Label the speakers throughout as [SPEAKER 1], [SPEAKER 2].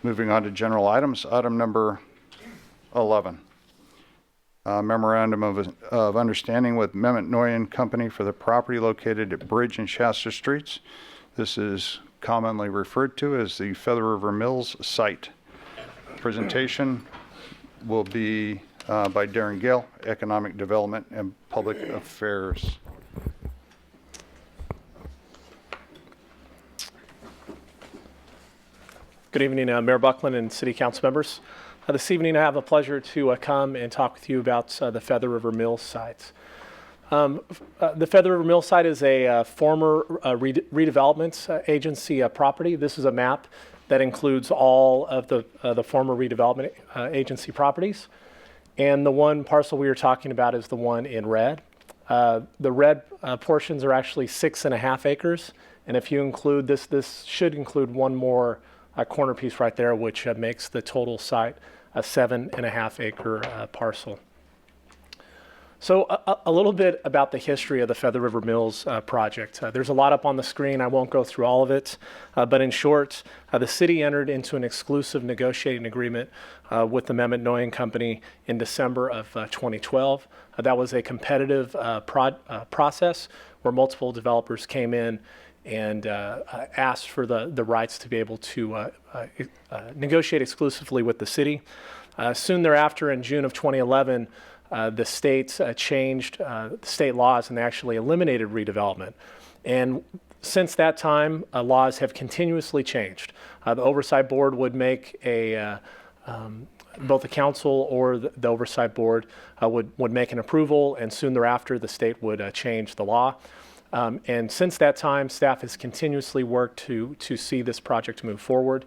[SPEAKER 1] Moving on to general items, item number 11. Memorandum of Understanding with Mehmet Noyan Company for the property located at Bridge and Shasta Streets. This is commonly referred to as the Feather River Mills site. Presentation will be by Darren Gale, Economic Development and Public Affairs.
[SPEAKER 2] Good evening, Mayor Buckland and City Council members. This evening I have the pleasure to come and talk with you about the Feather River Mills site. The Feather River Mills site is a former redevelopment agency property. This is a map that includes all of the former redevelopment agency properties. And the one parcel we are talking about is the one in red. The red portions are actually 6.5 acres. And if you include this should include one more corner piece right there, which makes the total site a 7.5 acre parcel. So a little bit about the history of the Feather River Mills project. There's a lot up on the screen. I won't go through all of it, but in short, the city entered into an exclusive negotiating agreement with the Mehmet Noyan Company in December of 2012. That was a competitive process where multiple developers came in and asked for the rights to be able to negotiate exclusively with the city. Soon thereafter, in June of 2011, the state changed state laws and they actually eliminated redevelopment. And since that time, laws have continuously changed. The Oversight Board would make both the council or the Oversight Board would make an approval, and soon thereafter, the state would change the law. And since that time, staff has continuously worked to see this project move forward.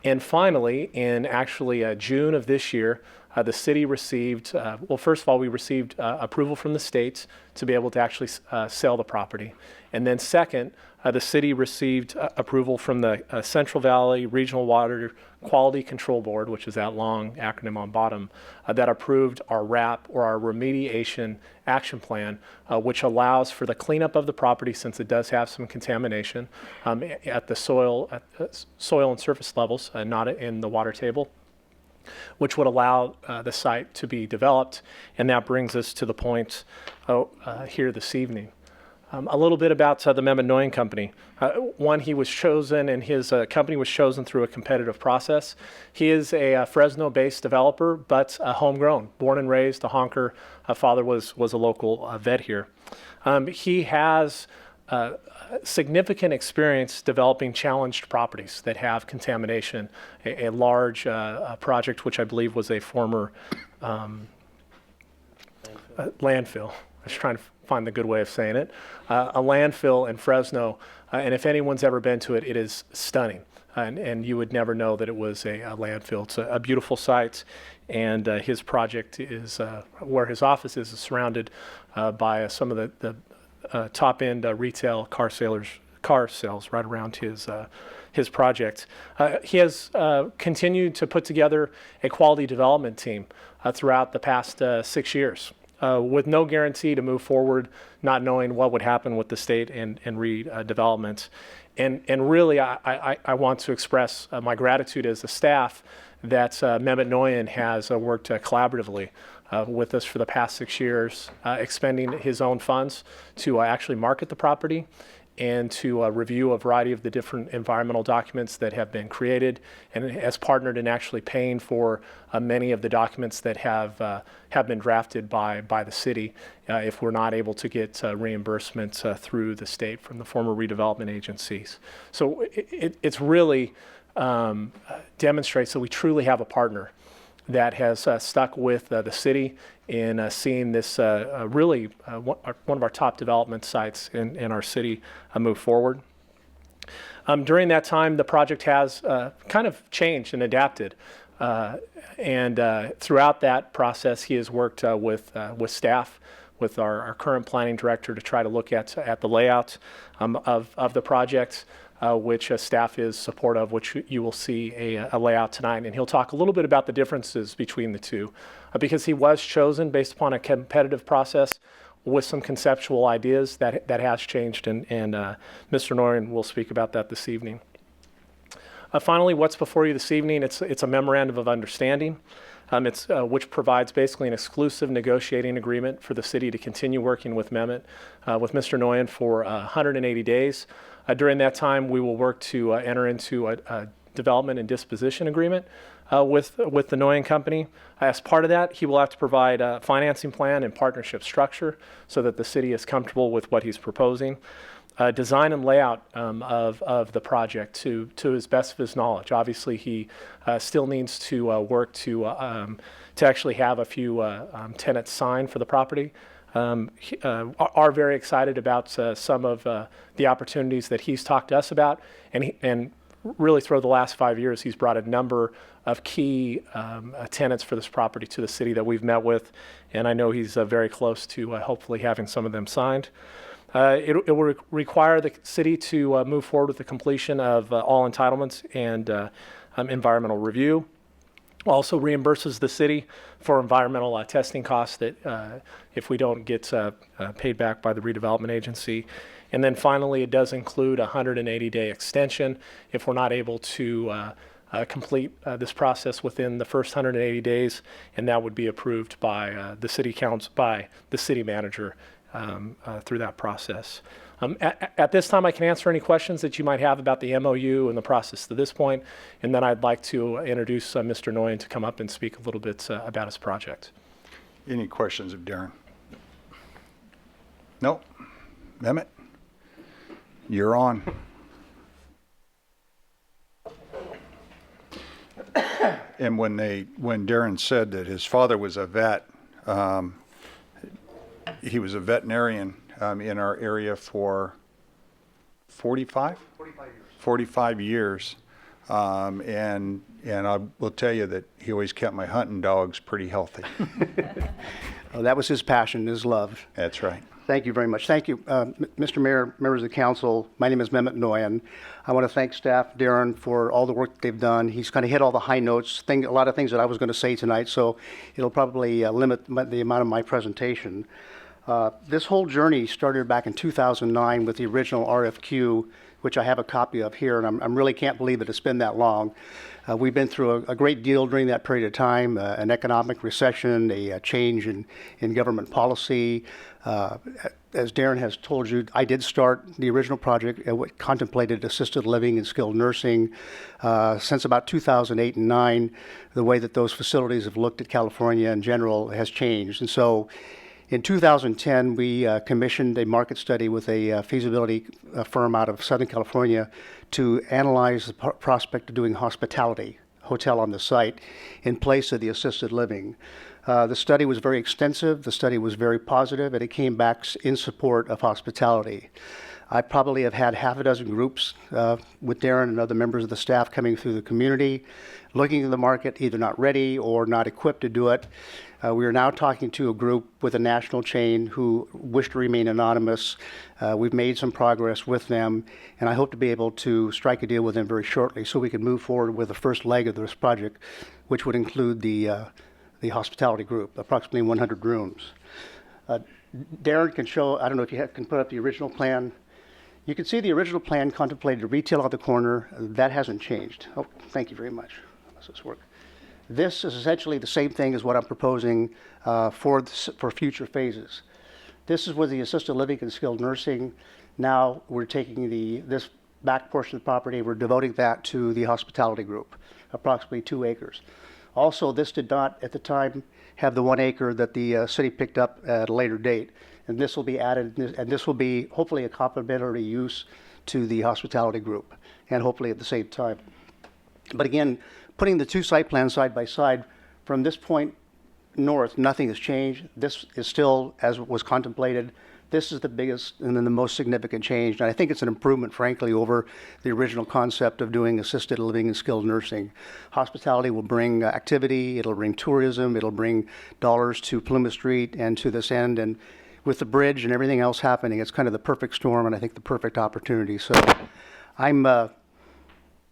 [SPEAKER 2] And finally, in actually June of this year, the city received, well, first of all, we received approval from the state to be able to actually sell the property. And then second, the city received approval from the Central Valley Regional Water Quality Control Board, which is that long acronym on bottom, that approved our RAP, or our Remediation Action Plan, which allows for the cleanup of the property since it does have some contamination at the soil and surface levels, not in the water table, which would allow the site to be developed. And that brings us to the point here this evening. A little bit about the Mehmet Noyan Company. One, he was chosen, and his company was chosen through a competitive process. He is a Fresno-based developer, but homegrown, born and raised a honker. Father was a local vet here. He has significant experience developing challenged properties that have contamination. A large project, which I believe was a former landfill. I was trying to find the good way of saying it. A landfill in Fresno, and if anyone's ever been to it, it is stunning. And you would never know that it was a landfill. It's a beautiful site, and his project is, where his office is surrounded by some of the top-end retail car sales right around his project. He has continued to put together a quality development team throughout the past 6 years. With no guarantee to move forward, not knowing what would happen with the state and redevelopment. And really, I want to express my gratitude as the staff that Mehmet Noyan has worked collaboratively with us for the past 6 years, expending his own funds to actually market the property and to review a variety of the different environmental documents that have been created, and has partnered in actually paying for many of the documents that have been drafted by the city if we're not able to get reimbursement through the state from the former redevelopment agencies. So it's really demonstrates that we truly have a partner that has stuck with the city in seeing this really one of our top development sites in our city move forward. During that time, the project has kind of changed and adapted. And throughout that process, he has worked with staff, with our current planning director, to try to look at the layout of the project, which staff is supportive, which you will see a layout tonight. And he'll talk a little bit about the differences between the two, because he was chosen based upon a competitive process with some conceptual ideas that has changed. And Mr. Noyan will speak about that this evening. Finally, what's before you this evening, it's a memorandum of understanding. Which provides basically an exclusive negotiating agreement for the city to continue working with Mehmet, with Mr. Noyan for 180 days. During that time, we will work to enter into a development and disposition agreement with the Noyan company. As part of that, he will have to provide a financing plan and partnership structure so that the city is comfortable with what he's proposing. Design and layout of the project to his best of his knowledge. Obviously, he still needs to work to actually have a few tenants signed for the property. Are very excited about some of the opportunities that he's talked to us about, and really through the last 5 years, he's brought a number of key tenants for this property to the city that we've met with, and I know he's very close to hopefully having some of them signed. It will require the city to move forward with the completion of all entitlements and environmental review. Also reimburses the city for environmental testing costs that if we don't get paid back by the redevelopment agency. And then finally, it does include a 180-day extension if we're not able to complete this process within the first 180 days, and that would be approved by the city council, by the city manager through that process. At this time, I can answer any questions that you might have about the MOU and the process to this point, and then I'd like to introduce Mr. Noyan to come up and speak a little bit about his project.
[SPEAKER 1] Any questions of Darren? No? Mehmet? You're on. And when Darren said that his father was a vet, he was a veterinarian in our area for 45 years. And I will tell you that he always kept my hunting dogs pretty healthy.
[SPEAKER 3] Oh, that was his passion, his love.
[SPEAKER 1] That's right.
[SPEAKER 3] Thank you very much. Thank you, Mr. Mayor, members of the council. My name is Mehmet Noyan. I want to thank staff, Darren, for all the work that they've done. He's kind of hit all the high notes, a lot of things that I was going to say tonight, so it'll probably limit the amount of my presentation. This whole journey started back in 2009 with the original RFQ, which I have a copy of here, and I really can't believe that it's been that long. We've been through a great deal during that period of time, an economic recession, a change in government policy. As Darren has told you, I did start the original project, what contemplated assisted living and skilled nursing. Since about 2008 and 9, the way that those facilities have looked at California in general has changed. And so in 2010, we commissioned a market study with a feasibility firm out of Southern California to analyze the prospect of doing hospitality, hotel on the site, in place of the assisted living. The study was very extensive, the study was very positive, and it came back in support of hospitality. I probably have had half a dozen groups with Darren and other members of the staff coming through the community, looking at the market, either not ready or not equipped to do it. We are now talking to a group with a national chain who wish to remain anonymous. We've made some progress with them, and I hope to be able to strike a deal with them very shortly so we can move forward with the first leg of this project, which would include the hospitality group, approximately 100 rooms. Darren can show, I don't know if you can put up the original plan. You can see the original plan contemplated retail on the corner. That hasn't changed. Oh, thank you very much. How does this work? This is essentially the same thing as what I'm proposing for future phases. This is with the assisted living and skilled nursing. Now we're taking this back portion of the property, we're devoting that to the hospitality group, approximately 2 acres. Also, this did not, at the time, have the 1 acre that the city picked up at a later date. And this will be added, and this will be hopefully a complementary use to the hospitality group, and hopefully at the same time. But again, putting the 2 site plans side by side, from this point north, nothing has changed. This is still as was contemplated. This is the biggest and then the most significant change, and I think it's an improvement, frankly, over the original concept of doing assisted living and skilled nursing. Hospitality will bring activity, it'll bring tourism, it'll bring dollars to Plymouth Street and to this end, and with the bridge and everything else happening, it's kind of the perfect storm and I think the perfect opportunity. So I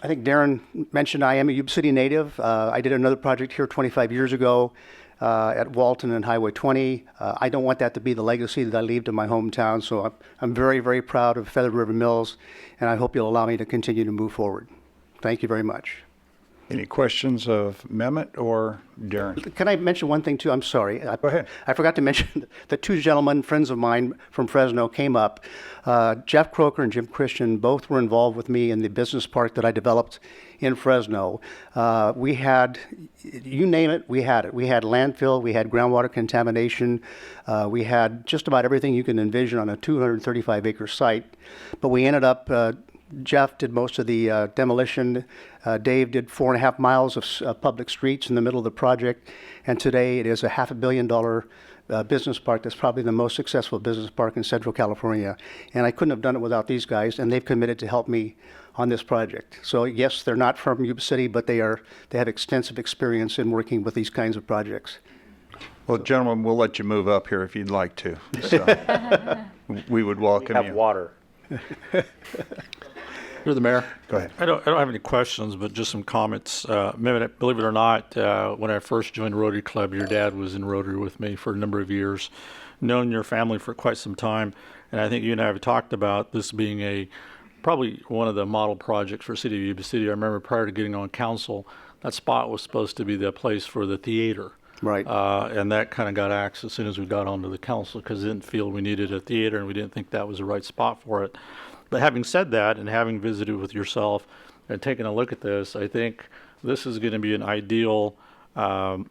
[SPEAKER 3] think Darren mentioned I am a Yuba City native. I did another project here 25 years ago at Walton and Highway 20. I don't want that to be the legacy that I leave to my hometown, so I'm very, very proud of Feather River Mills, and I hope you'll allow me to continue to move forward. Thank you very much.
[SPEAKER 1] Any questions of Mehmet or Darren?
[SPEAKER 3] Can I mention one thing too? I'm sorry.
[SPEAKER 1] Go ahead.
[SPEAKER 3] I forgot to mention the two gentlemen, friends of mine from Fresno, came up. Jeff Croker and Jim Christian both were involved with me in the business park that I developed in Fresno. We had, you name it, we had it. We had landfill, we had groundwater contamination, we had just about everything you can envision on a 235-acre site. But we ended up, Jeff did most of the demolition. Dave did 4.5 miles of public streets in the middle of the project. And today it is a $500 million business park that's probably the most successful business park in Central California. And I couldn't have done it without these guys, and they've committed to help me on this project. So yes, they're not from Yuba City, but they have extensive experience in working with these kinds of projects.
[SPEAKER 1] Well, gentlemen, we'll let you move up here if you'd like to. So we would welcome
[SPEAKER 4] Have
[SPEAKER 1] you.
[SPEAKER 4] water.
[SPEAKER 5] You're the mayor.
[SPEAKER 1] Go ahead.
[SPEAKER 5] I don't have any questions, but just some comments. Mehmet, believe it or not, when I first joined Rotary Club, your dad was in Rotary with me for a number of years. Known your family for quite some time, and I think you and I have talked about this being probably one of the model projects for City of Yuba City. I remember prior to getting on council, that spot was supposed to be the place for the theater.
[SPEAKER 3] Right.
[SPEAKER 5] And that kind of got axed as soon as we got onto the council because we didn't feel we needed a theater and we didn't think that was the right spot for it. But having said that, and having visited with yourself and taken a look at this, I think this is going to be an ideal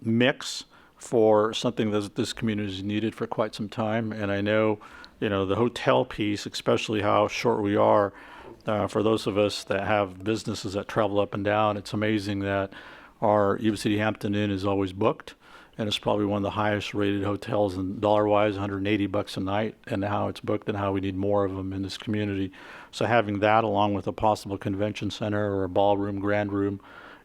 [SPEAKER 5] mix for something that this community has needed for quite some time. And I know, the hotel piece, especially how short we are, for those of us that have businesses that travel up and down, it's amazing that our Yuba City Hampton Inn is always booked. And it's probably one of the highest rated hotels, and dollar-wise, $180 a night, and how it's booked and how we need more of them in this community. So having that along with a possible convention center or a ballroom, grand room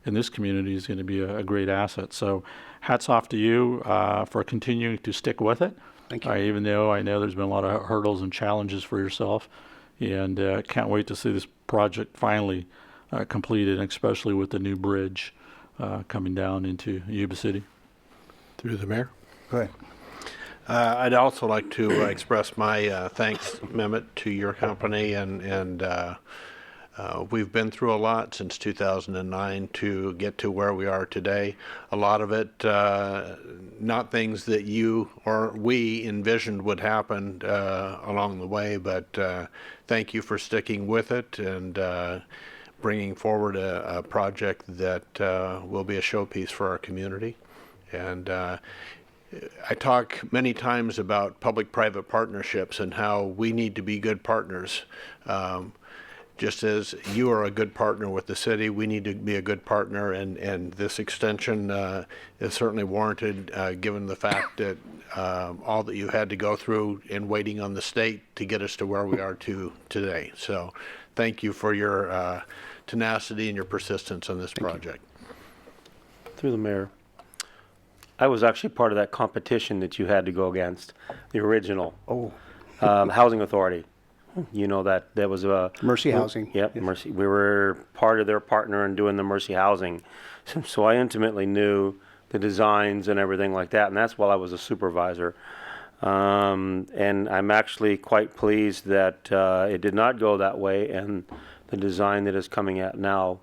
[SPEAKER 5] in this community is going to be a great asset. So hats off to you for continuing to stick with it.
[SPEAKER 3] Thank you.
[SPEAKER 5] Even though I know there's been a lot of hurdles and challenges for yourself, and can't wait to see this project finally completed, especially with the new bridge coming down into Yuba City.
[SPEAKER 4] Through the mayor.
[SPEAKER 1] Go ahead.
[SPEAKER 4] I'd also like to express my thanks, Mehmet, to your company, and we've been through a lot since 2009 to get to where we are today. A lot of it, not things that you or we envisioned would happen along the way, but thank you for sticking with it and bringing forward a project that will be a showpiece for our community. And I talk many times about public-private partnerships and how we need to be good partners. Just as you are a good partner with the city, we need to be a good partner, and this extension is certainly warranted given the fact that all that you had to go through in waiting on the state to get us to where we are today. So thank you for your tenacity and your persistence on this project.
[SPEAKER 6] Through the mayor. I was actually part of that competition that you had to go against, the original housing authority. You know that was a
[SPEAKER 3] Mercy Housing.
[SPEAKER 6] Yep,
[SPEAKER 3] Yes.
[SPEAKER 6] Mercy. We were part of their partner in doing the Mercy Housing, so I intimately knew the designs and everything like that, and that's while I was a supervisor. And I'm actually quite pleased that it did not go that way, and the design that is coming out now,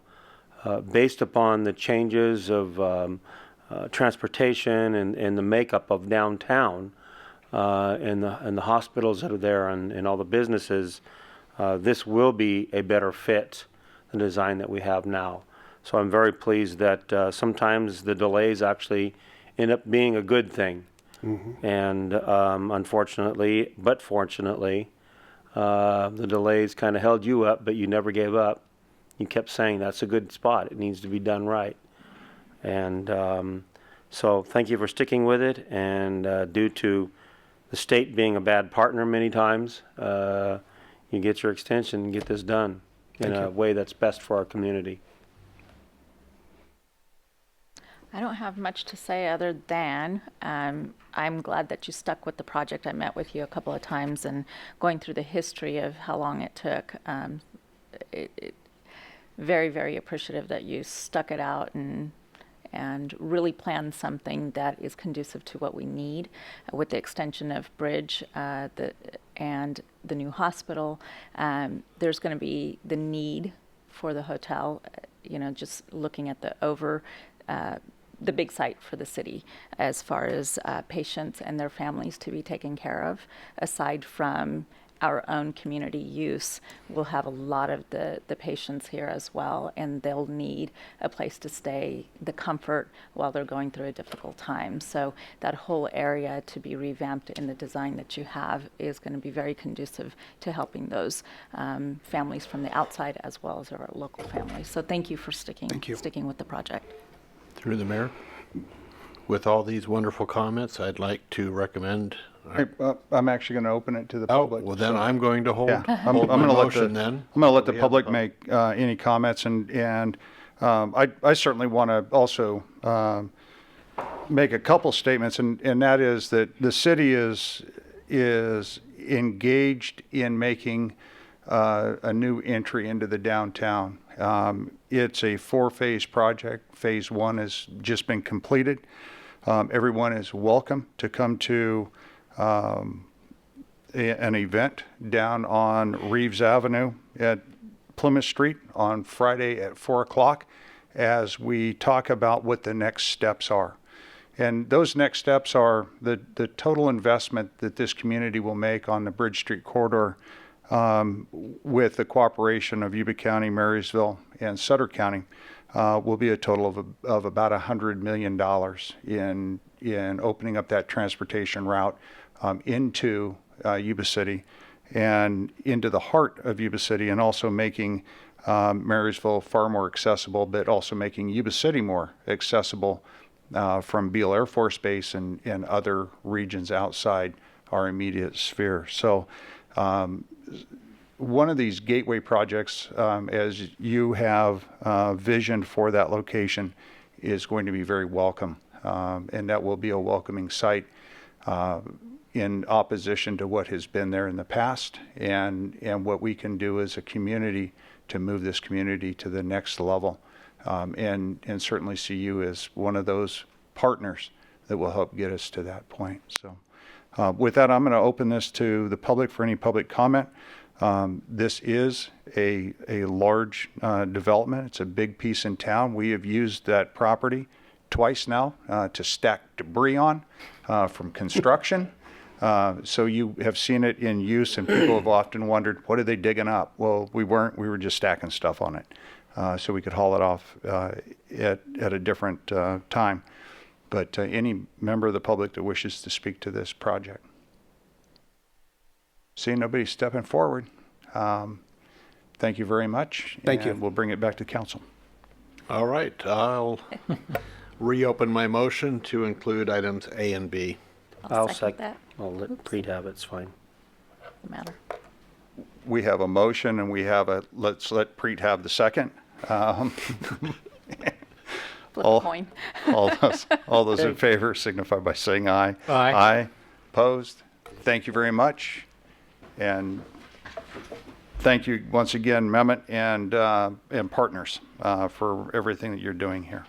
[SPEAKER 6] based upon the changes of transportation and the makeup of downtown and the hospitals that are there and all the businesses, this will be a better fit than the design that we have now. So I'm very pleased that sometimes the delays actually end up being a good thing. Mm-hmm. And unfortunately, but fortunately, the delays kind of held you up, but you never gave up. You kept saying that's a good spot. It needs to be done right. And so thank you for sticking with it. And due to the state being a bad partner many times, you get your extension and get this done in a way that's best for our community.
[SPEAKER 7] I don't have much to say other than I'm glad that you stuck with the project. I met with you a couple of times, and going through the history of how long it took, very, very appreciative that you stuck it out and really planned something that is conducive to what we need with the extension of bridge and the new hospital. There's going to be the need for the hotel just looking at the big site for the city as far as patients and their families to be taken care of. Aside from our own community use, we'll have a lot of the patients here as well, and they'll need a place to stay, the comfort while they're going through a difficult time. So that whole area to be revamped in the design that you have is going to be very conducive to helping those families from the outside as well as our local families. So thank you for sticking with the project.
[SPEAKER 4] Through the mayor, with all these wonderful comments, I'd like to recommend.
[SPEAKER 1] Hey, I'm actually going to open it to the
[SPEAKER 4] Oh,
[SPEAKER 1] public.
[SPEAKER 4] well, then
[SPEAKER 1] so-
[SPEAKER 4] I'm going to hold,
[SPEAKER 1] Yeah, I'm
[SPEAKER 4] hold my
[SPEAKER 1] going to let
[SPEAKER 4] motion then.
[SPEAKER 1] I'm going to let the
[SPEAKER 4] We have
[SPEAKER 1] public
[SPEAKER 4] a-
[SPEAKER 1] make any comments, and I certainly want to also make a couple statements, and that is that the city is engaged in making a new entry into the downtown. It's a 4-phase project. Phase 1 has just been completed. Everyone is welcome to come to an event down on Reeves Avenue at Plymouth Street on Friday at 4 o'clock as we talk about what the next steps are. And those next steps are the total investment that this community will make on the Bridge Street corridor with the cooperation of Yuba County, Marysville, and Sutter County will be a total of about $100 million in opening up that transportation route into Yuba City and into the heart of Yuba City, and also making Marysville far more accessible, but also making Yuba City more accessible from Beale Air Force Base and other regions outside our immediate sphere. So one of these gateway projects, as you have visioned for that location, is going to be very welcome, and that will be a welcoming site in opposition to what has been there in the past, and what we can do as a community to move this community to the next level, and certainly see you as one of those partners that will help get us to that point. So with that, I'm going to open this to the public for any public comment. This is a large development. It's a big piece in town. We have used that property twice now to stack debris on from construction. So you have seen it in use, and people have often wondered, what are they digging up? Well, we weren't. We were just stacking stuff on it so we could haul it off at a different time. But any member of the public that wishes to speak to this project? See nobody stepping forward. Thank you very much.
[SPEAKER 3] Thank you.
[SPEAKER 1] And we'll bring it back to council.
[SPEAKER 4] All right, I'll reopen my motion to include items A and B.
[SPEAKER 6] I'll
[SPEAKER 7] second that.
[SPEAKER 6] I'll let Preet have it, it's fine.
[SPEAKER 7] Doesn't matter.
[SPEAKER 1] We have a motion, and we have let's let Preet have the second.
[SPEAKER 7] Flip a coin.
[SPEAKER 1] All those in favor signify by saying aye.
[SPEAKER 5] Aye.
[SPEAKER 1] Aye. Opposed? Thank you very much. And thank you once again, Mehmet and partners, for everything that you're doing here.